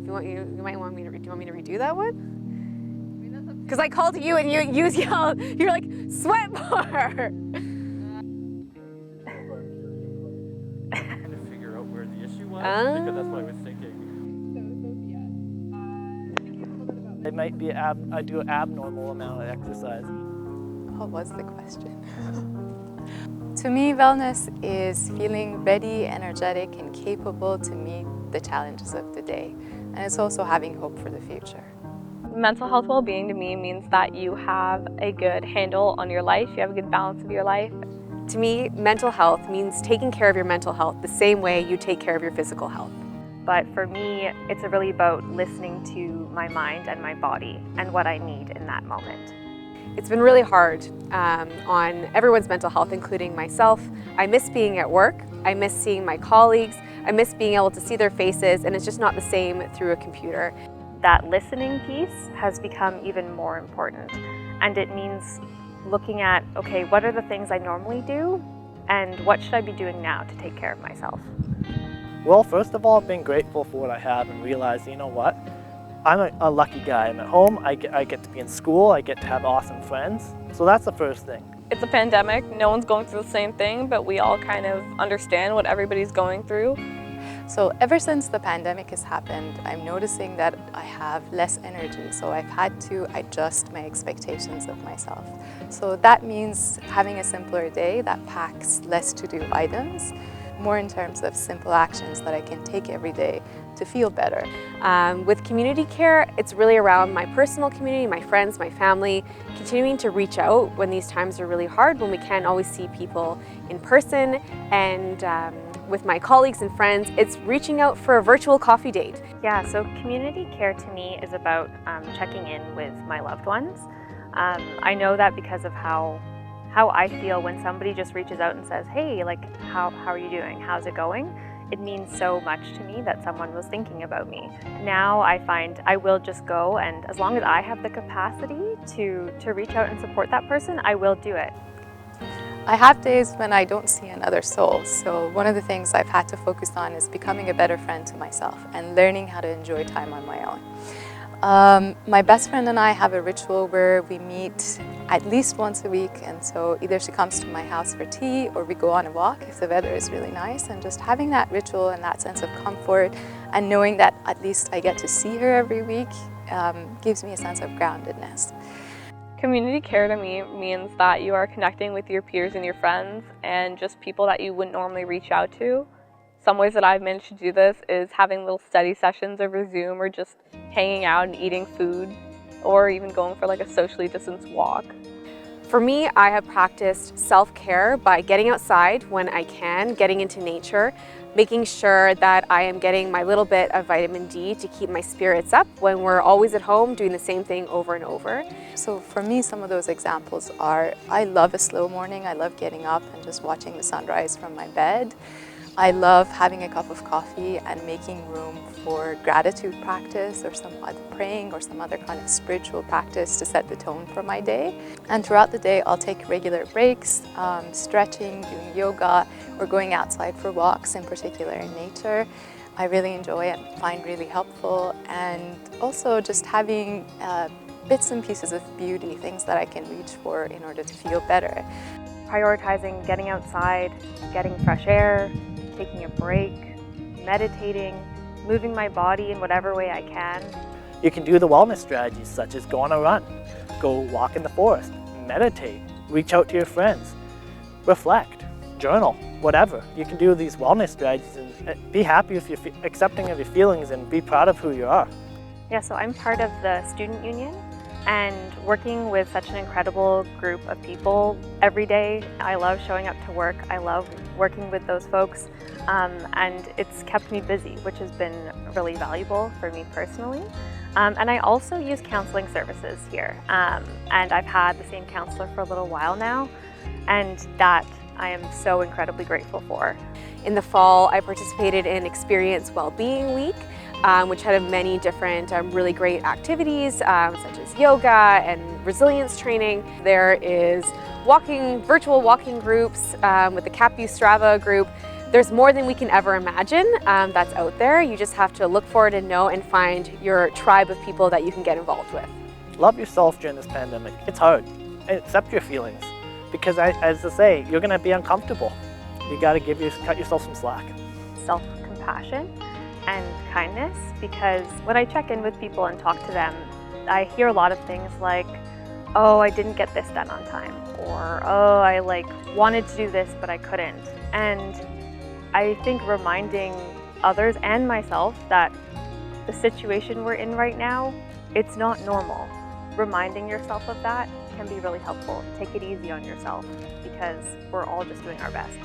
if you want, you might want me to. Do you want me to redo that one? Because I called you and you yelled. You're like, sweat bar. To figure out where the issue was, because that's what I was thinking. It might be I do an abnormal amount of exercise. What was the question? To me, wellness is feeling ready, energetic, and capable to meet the challenges of the day. And it's also having hope for the future. Mental health well-being to me means that you have a good handle on your life, you have a good balance of your life. To me, mental health means taking care of your mental health the same way you take care of your physical health. But for me, it's really about listening to my mind and my body and what I need in that moment. It's been really hard on everyone's mental health, including myself. I miss being at work. I miss seeing my colleagues. I miss being able to see their faces, and it's just not the same through a computer. That listening piece has become even more important, and it means looking at, okay, what are the things I normally do, and what should I be doing now to take care of myself? Well, first of all, I've been grateful for what I have and realized, you know what? I'm a lucky guy. I'm at home, I get to be in school, I get to have awesome friends. So that's the first thing. It's a pandemic, no one's going through the same thing, but we all kind of understand what everybody's going through. So ever since the pandemic has happened, I'm noticing that I have less energy. So I've had to adjust my expectations of myself. So that means having a simpler day that packs less to-do items, more in terms of simple actions that I can take every day to feel better. With community care, it's really around my personal community, my friends, my family, continuing to reach out when these times are really hard, when we can't always see people in person. And with my colleagues and friends, it's reaching out for a virtual coffee date. Yeah, so community care to me is about checking in with my loved ones. I know that because of how I feel when somebody just reaches out and says, hey, like, how are you doing? How's it going? It means so much to me that someone was thinking about me. Now I find I will just go, and as long as I have the capacity to reach out and support that person, I will do it. I have days when I don't see another soul, so one of the things I've had to focus on is becoming a better friend to myself and learning how to enjoy time on my own. My best friend and I have a ritual where we meet at least once a week, and so either she comes to my house for tea or we go on a walk if the weather is really nice, and just having that ritual and that sense of comfort and knowing that at least I get to see her every week gives me a sense of groundedness. Community care to me means that you are connecting with your peers and your friends and just people that you wouldn't normally reach out to. Some ways that I've managed to do this is having little study sessions over Zoom, or just hanging out and eating food, or even going for like a socially distanced walk. For me, I have practiced self-care by getting outside when I can, getting into nature, making sure that I am getting my little bit of vitamin D to keep my spirits up when we're always at home doing the same thing over and over. So for me, some of those examples are, I love a slow morning. I love getting up and just watching the sunrise from my bed. I love having a cup of coffee and making room for gratitude practice or some other praying or some other kind of spiritual practice to set the tone for my day. And throughout the day, I'll take regular breaks, stretching, doing yoga, or going outside for walks, in particular in nature. I really enjoy and find really helpful, and also just having bits and pieces of beauty, things that I can reach for in order to feel better. Prioritizing getting outside, getting fresh air, taking a break, meditating, moving my body in whatever way I can. You can do the wellness strategies such as go on a run, go walk in the forest, meditate, reach out to your friends, reflect, journal, whatever. You can do these wellness strategies and be happy with your accepting of your feelings and be proud of who you are. Yeah, so I'm part of the student union, and working with such an incredible group of people every day. I love showing up to work. I love working with those folks, and it's kept me busy, which has been really valuable for me personally. And I also use counseling services here, and I've had the same counselor for a little while now, and that I am so incredibly grateful for. In the fall, I participated in Experience Wellbeing Week, which had many different really great activities such as yoga and resilience training. There is virtual walking groups with the CapU Strava group. There's more than we can ever imagine that's out there. You just have to look for it and know and find your tribe of people that you can get involved with. Love yourself during this pandemic. It's hard. Accept your feelings. Because as I say, you're gonna be uncomfortable. You gotta cut yourself some slack. Self-compassion and kindness, because when I check in with people and talk to them, I hear a lot of things like, oh, I didn't get this done on time, or oh, I wanted to do this but I couldn't. And I think reminding others and myself that the situation we're in right now, it's not normal. Reminding yourself of that can be really helpful. Take it easy on yourself because we're all just doing our best.